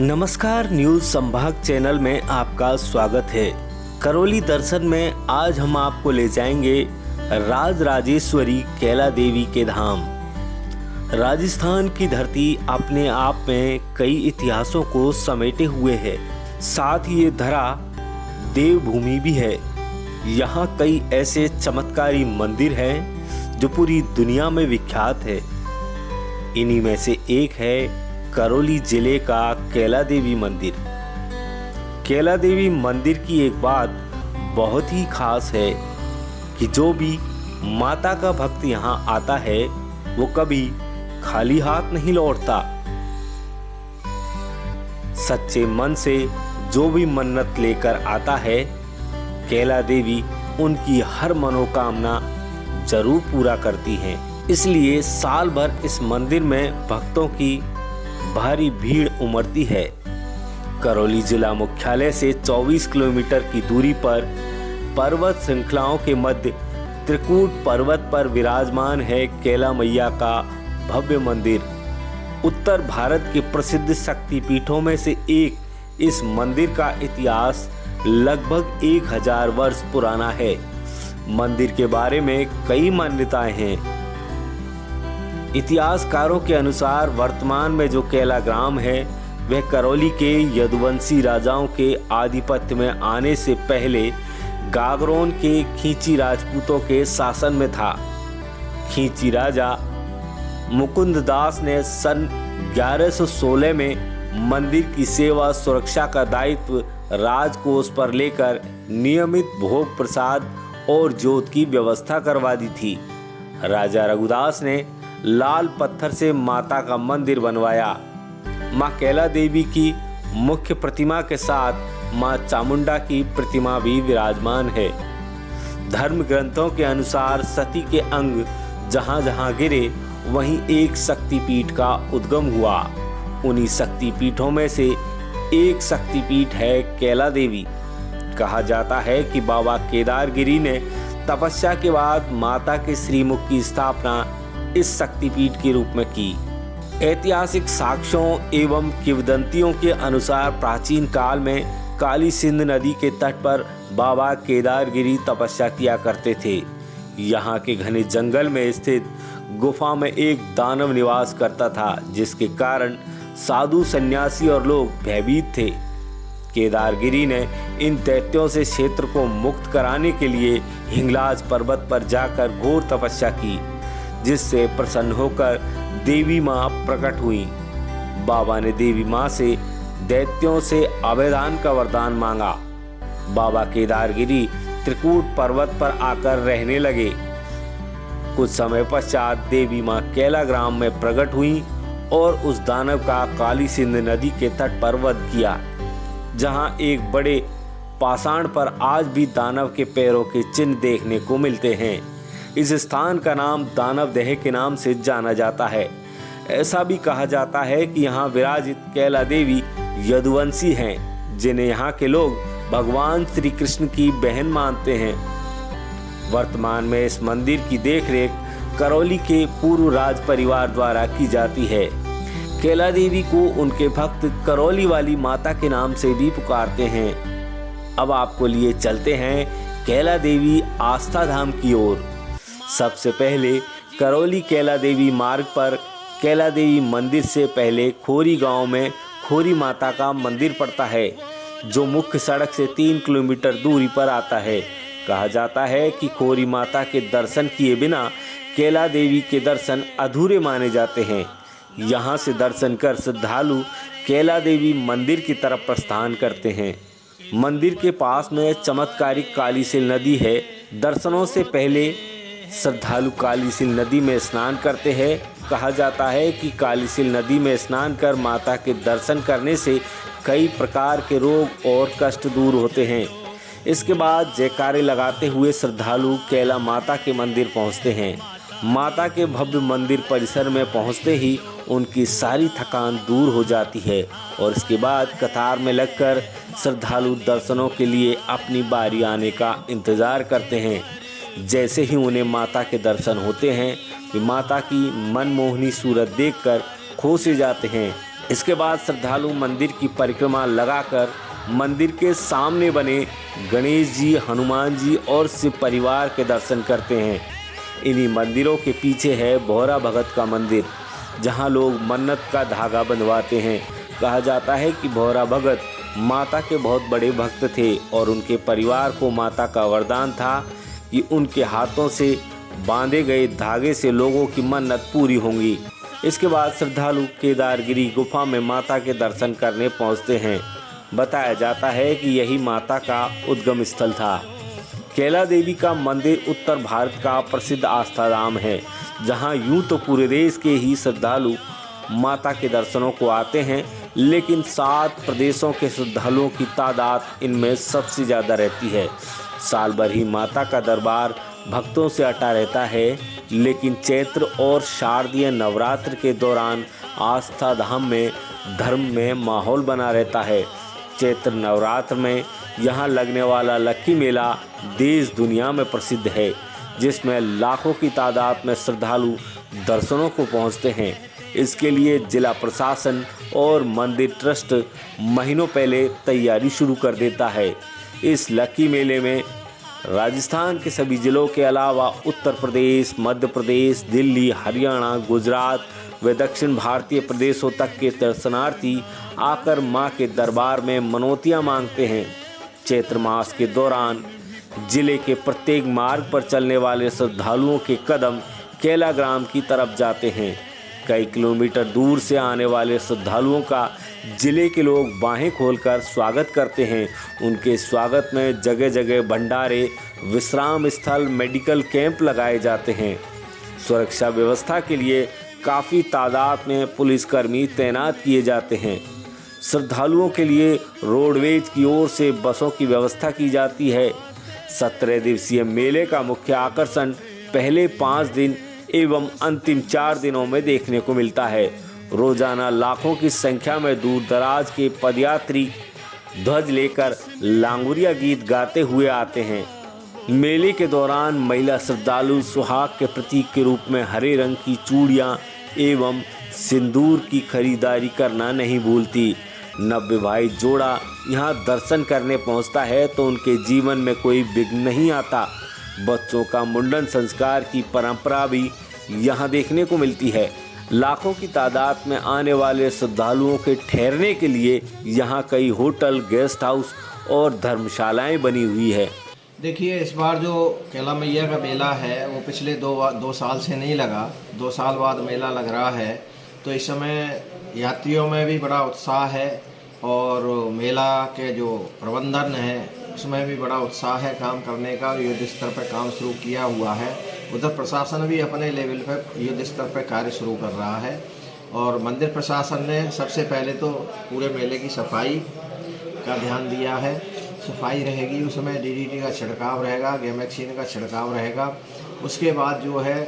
नमस्कार, न्यूज संभाग चैनल में आपका स्वागत है। करौली दर्शन में आज हम आपको ले जाएंगे राजराजेश्वरी कैला देवी के धाम। राजस्थान की धरती अपने आप में कई इतिहासों को समेटे हुए है, साथ ही ये धरा देवभूमि भी है। यहाँ कई ऐसे चमत्कारी मंदिर हैं जो पूरी दुनिया में विख्यात है। इन्हीं में से एक है करौली जिले का कैला देवी मंदिर। कैला देवी मंदिर की एक बात बहुत ही खास है कि जो भी माता का भक्त यहाँ आता है वो कभी खाली हाथ नहीं लौटता। सच्चे मन से जो भी मन्नत लेकर आता है, कैला देवी उनकी हर मनोकामना जरूर पूरा करती हैं। इसलिए साल भर इस मंदिर में भक्तों की भारी भीड़ उमड़ती है। करौली जिला मुख्यालय से 24 किलोमीटर की दूरी पर पर्वत श्रृंखलाओं के मध्य त्रिकूट पर्वत पर विराजमान है कैला मैया का भव्य मंदिर। उत्तर भारत के प्रसिद्ध शक्तिपीठों में से एक इस मंदिर का इतिहास लगभग 1000 वर्ष पुराना है। मंदिर के बारे में कई मान्यताएं हैं। इतिहासकारों के अनुसार वर्तमान में जो कैला ग्राम है वह करौली के यदुवंशी राजाओं के आधिपत्य में आने से पहले गागरोन के खींची राजपूतों के शासन में था। खींची राजा मुकुंद दास ने सन 1116 में मंदिर की सेवा सुरक्षा का दायित्व राजकोष पर लेकर नियमित भोग प्रसाद और जोत की व्यवस्था करवा दी थी। राजा रघुदास ने लाल पत्थर से माता का मंदिर बनवाया। मां कैला देवी की मुख्य प्रतिमा के साथ मां चामुंडा की प्रतिमा भी विराजमान है। धर्म ग्रंथों के अनुसार सती के अंग जहां जहां गिरे वहीं एक शक्तिपीठ का उद्गम हुआ। उन्हीं शक्तिपीठों में से एक शक्तिपीठ है कैला देवी। कहा जाता है कि बाबा केदारगिरी ने तपस्या के बाद माता के श्रीमुख की स्थापना इस शक्तिपीठ के रूप में की। ऐतिहासिक साक्ष्यों एवं किंवदंतियों के अनुसार प्राचीन काल में काली सिंध नदी के तट पर बाबा केदारगिरी तपस्या किया करते थे। यहाँ के घने जंगल में स्थित गुफा में एक दानव निवास करता था, जिसके कारण साधु सन्यासी और लोग भयभीत थे। केदारगिरी ने इन दैत्यों से क्षेत्र को मुक्त कराने के लिए हिंगलाज पर्वत पर जाकर घोर तपस्या की, जिससे प्रसन्न होकर देवी मां प्रकट हुई। बाबा ने देवी मां से दैत्यों से अभयदान का वरदान मांगा। बाबा केदारगिरी त्रिकूट पर्वत पर आकर रहने लगे। कुछ समय पश्चात देवी मां कैला ग्राम में प्रकट हुई और उस दानव का काली सिंध नदी के तट पर वध किया, जहां एक बड़े पाषाण पर आज भी दानव के पैरों के चिन्ह देखने को मिलते हैं। इस स्थान का नाम दानव देह के नाम से जाना जाता है। ऐसा भी कहा जाता है कि यहाँ विराजित कैला देवी यदुवंशी हैं, जिन्हें यहाँ के लोग भगवान श्री कृष्ण की बहन मानते हैं। वर्तमान में इस मंदिर की देखरेख करौली के पूर्व राज परिवार द्वारा की जाती है। कैला देवी को उनके भक्त करौली वाली माता के नाम से भी पुकारते हैं। अब आपको लिए चलते हैं कैला देवी आस्था धाम की ओर। सबसे पहले करौली कैला देवी मार्ग पर कैला देवी मंदिर से पहले खोरी गांव में खोरी माता का मंदिर पड़ता है, जो मुख्य सड़क से 3 किलोमीटर दूरी पर आता है। कहा जाता है कि खोरी माता के दर्शन किए बिना कैला देवी के दर्शन अधूरे माने जाते हैं। यहाँ से दर्शन कर श्रद्धालु कैला देवी मंदिर की तरफ प्रस्थान करते हैं। मंदिर के पास में चमत्कारिक कालीसिल नदी है। दर्शनों से पहले श्रद्धालु कालीसिल नदी में स्नान करते हैं। कहा जाता है कि कालीसिल नदी में स्नान कर माता के दर्शन करने से कई प्रकार के रोग और कष्ट दूर होते हैं। इसके बाद जयकारे लगाते हुए श्रद्धालु कैला माता के मंदिर पहुंचते हैं। माता के भव्य मंदिर परिसर में पहुंचते ही उनकी सारी थकान दूर हो जाती है और इसके बाद कतार में लगकर श्रद्धालु दर्शनों के लिए अपनी बारी आने का इंतज़ार करते हैं। जैसे ही उन्हें माता के दर्शन होते हैं, वे माता की मनमोहनी सूरत देखकर खो से जाते हैं इसके बाद श्रद्धालु मंदिर की परिक्रमा लगाकर मंदिर के सामने बने गणेश जी, हनुमान जी और शिव परिवार के दर्शन करते हैं। इन्हीं मंदिरों के पीछे है भोरा भगत का मंदिर, जहां लोग मन्नत का धागा बंधवाते हैं। कहा जाता है कि भोरा भगत माता के बहुत बड़े भक्त थे और उनके परिवार को माता का वरदान था कि उनके हाथों से बांधे गए धागे से लोगों की मन्नत पूरी होंगी। इसके बाद श्रद्धालु केदारगिरी गुफा में माता के दर्शन करने पहुंचते हैं। बताया जाता है कि यही माता का उद्गम स्थल था। कैला देवी का मंदिर उत्तर भारत का प्रसिद्ध आस्था धाम है, जहां यूं तो पूरे देश के ही श्रद्धालु माता के दर्शनों को आते हैं, लेकिन 7 प्रदेशों के श्रद्धालुओं की तादाद इनमें सबसे ज़्यादा रहती है। साल भर ही माता का दरबार भक्तों से अटा रहता है, लेकिन चैत्र और शारदीय नवरात्र के दौरान आस्था धाम में धर्म में माहौल बना रहता है। चैत्र नवरात्र में यहाँ लगने वाला लक्की मेला देश दुनिया में प्रसिद्ध है, जिसमें लाखों की तादाद में श्रद्धालु दर्शनों को पहुँचते हैं। इसके लिए जिला प्रशासन और मंदिर ट्रस्ट महीनों पहले तैयारी शुरू कर देता है। इस लक्की मेले में राजस्थान के सभी जिलों के अलावा उत्तर प्रदेश, मध्य प्रदेश, दिल्ली, हरियाणा, गुजरात व दक्षिण भारतीय प्रदेशों तक के दर्शनार्थी आकर मां के दरबार में मनौतियां मांगते हैं। चैत्र मास के दौरान जिले के प्रत्येक मार्ग पर चलने वाले श्रद्धालुओं के कदम कैलाग्राम की तरफ जाते हैं। कई किलोमीटर दूर से आने वाले श्रद्धालुओं का जिले के लोग बाहें खोलकर स्वागत करते हैं। उनके स्वागत में जगह जगह भंडारे, विश्राम स्थल, मेडिकल कैंप लगाए जाते हैं। सुरक्षा व्यवस्था के लिए काफ़ी तादाद में पुलिसकर्मी तैनात किए जाते हैं। श्रद्धालुओं के लिए रोडवेज की ओर से बसों की व्यवस्था की जाती है। 17 दिवसीय मेले का मुख्य आकर्षण पहले 5 दिन एवं अंतिम 4 दिनों में देखने को मिलता है। रोजाना लाखों की संख्या में दूर दराज के पदयात्री ध्वज लेकर लांगुरिया गीत गाते हुए आते हैं। मेले के दौरान महिला श्रद्धालु सुहाग के प्रतीक के रूप में हरे रंग की चूड़ियां एवं सिंदूर की खरीदारी करना नहीं भूलती। नवविवाहित जोड़ा यहाँ दर्शन करने पहुँचता है तो उनके जीवन में कोई विघ्न नहीं आता। बच्चों का मुंडन संस्कार की परंपरा भी यहाँ देखने को मिलती है। लाखों की तादाद में आने वाले श्रद्धालुओं के ठहरने के लिए यहाँ कई होटल, गेस्ट हाउस और धर्मशालाएं बनी हुई है। देखिए, इस बार जो कैला मैया का मेला है वो पिछले दो साल से नहीं लगा, 2 साल बाद मेला लग रहा है। तो इस समय यात्रियों में भी बड़ा उत्साह है और मेला के जो प्रबंधन है उसमें भी बड़ा उत्साह है काम करने का। युद्ध स्तर पर काम शुरू किया हुआ है। उधर प्रशासन भी अपने लेवल पर युद्ध स्तर पर कार्य शुरू कर रहा है और मंदिर प्रशासन ने सबसे पहले तो पूरे मेले की सफाई का ध्यान दिया है। सफाई रहेगी, उसमें डीडीटी का छिड़काव रहेगा, गैमेक्सिन का छिड़काव रहेगा। उसके बाद जो है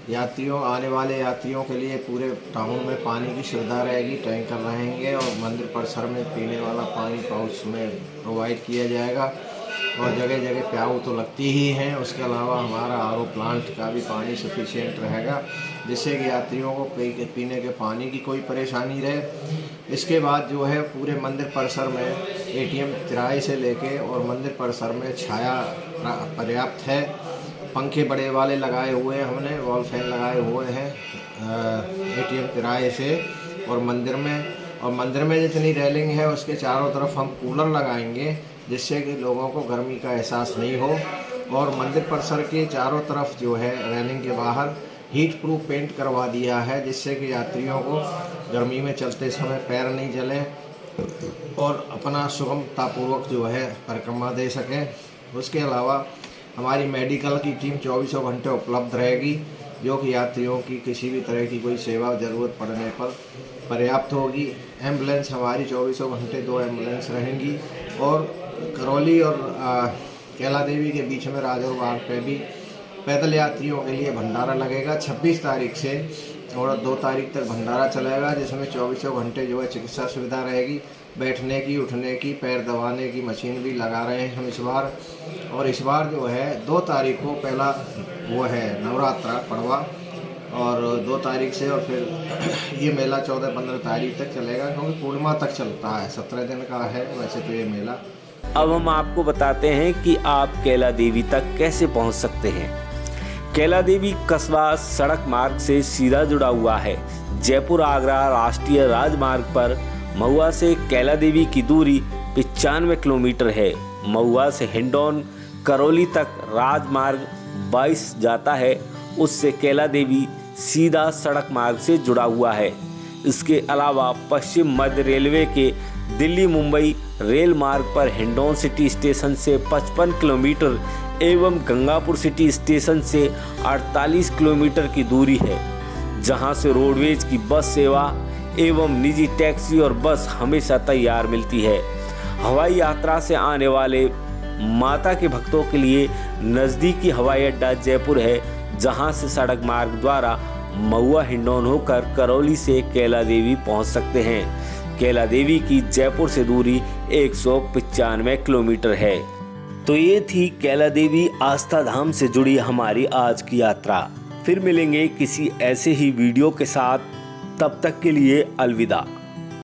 आने वाले यात्रियों के लिए पूरे टाउन में पानी की सुविधा रहेगी, टैंकर रहेंगे और मंदिर परिसर में पीने वाला पानी पाउच में प्रोवाइड किया जाएगा और जगह जगह प्याऊ तो लगती ही हैं। उसके अलावा हमारा आरओ प्लांट का भी पानी सफिशिएंट रहेगा, जिससे कि यात्रियों को पीने के पानी की कोई परेशानी रहे। इसके बाद जो है पूरे मंदिर परिसर में एटीएम तिराई से लेके और मंदिर परिसर में छाया पर्याप्त है। पंखे बड़े वाले लगाए हुए हैं हमने, वॉल फैन लगाए हुए हैं एटीएम तिराए से और मंदिर में जितनी रेलिंग है उसके चारों तरफ हम कूलर लगाएंगे, जिससे कि लोगों को गर्मी का एहसास नहीं हो। और मंदिर परिसर के चारों तरफ जो है रेलिंग के बाहर हीट प्रूफ पेंट करवा दिया है, जिससे कि यात्रियों को गर्मी में चलते समय पैर नहीं जलें और अपना सुगमतापूर्वक जो है परिक्रमा दे सकें। उसके अलावा हमारी मेडिकल की टीम 24 घंटे उपलब्ध रहेगी, जो कि यात्रियों की किसी भी तरह की कोई सेवा ज़रूरत पड़ने पर पर्याप्त होगी। एम्बुलेंस हमारी 24 घंटे 2 एम्बुलेंस रहेंगी और करौली और कैला देवी के बीच में राजौर मार्ग पे भी पैदल यात्रियों के लिए भंडारा लगेगा 26 तारीख से और 2 तारीख तक भंडारा चलेगा, जिसमें 24 घंटे जो है चिकित्सा सुविधा रहेगी। बैठने की, उठने की, पैर दबाने की मशीन भी लगा रहे हैं हम इस बार। और इस बार जो है 2 तारीख को पहला वो है नवरात्रा पड़वा और 2 तारीख से, और फिर ये मेला 14-15 तारीख तक चलेगा, क्योंकि पूर्णिमा तक चलता है। 17 दिन का है वैसे तो ये मेला। अब हम आपको बताते हैं कि आप कैला देवी तक कैसे पहुंच सकते हैं। कैला देवी कस्बा सड़क मार्ग से सीधा जुड़ा हुआ है। जयपुर आगरा राष्ट्रीय राजमार्ग पर महुआ से कैला देवी की दूरी 95 किलोमीटर है। महुआ से हिंडौन करौली तक राजमार्ग 22 जाता है, उससे कैला देवी सीधा सड़क मार्ग से जुड़ा हुआ है। इसके अलावा पश्चिम मध्य रेलवे के दिल्ली मुंबई रेल मार्ग पर हिंडौन सिटी स्टेशन से 55 किलोमीटर एवं गंगापुर सिटी स्टेशन से 48 किलोमीटर की दूरी है, जहां से रोडवेज की बस सेवा एवं निजी टैक्सी और बस हमेशा तैयार मिलती है। हवाई यात्रा से आने वाले माता के भक्तों के लिए नज़दीकी हवाई अड्डा जयपुर है, जहां से सड़क मार्ग द्वारा महुआ हिंडौन होकर करौली से कैला देवी पहुंच सकते हैं। कैला देवी की जयपुर से दूरी 195 किलोमीटर है। तो ये थी कैला देवी आस्था धाम से जुड़ी हमारी आज की यात्रा। फिर मिलेंगे किसी ऐसे ही वीडियो के साथ, तब तक के लिए अलविदा।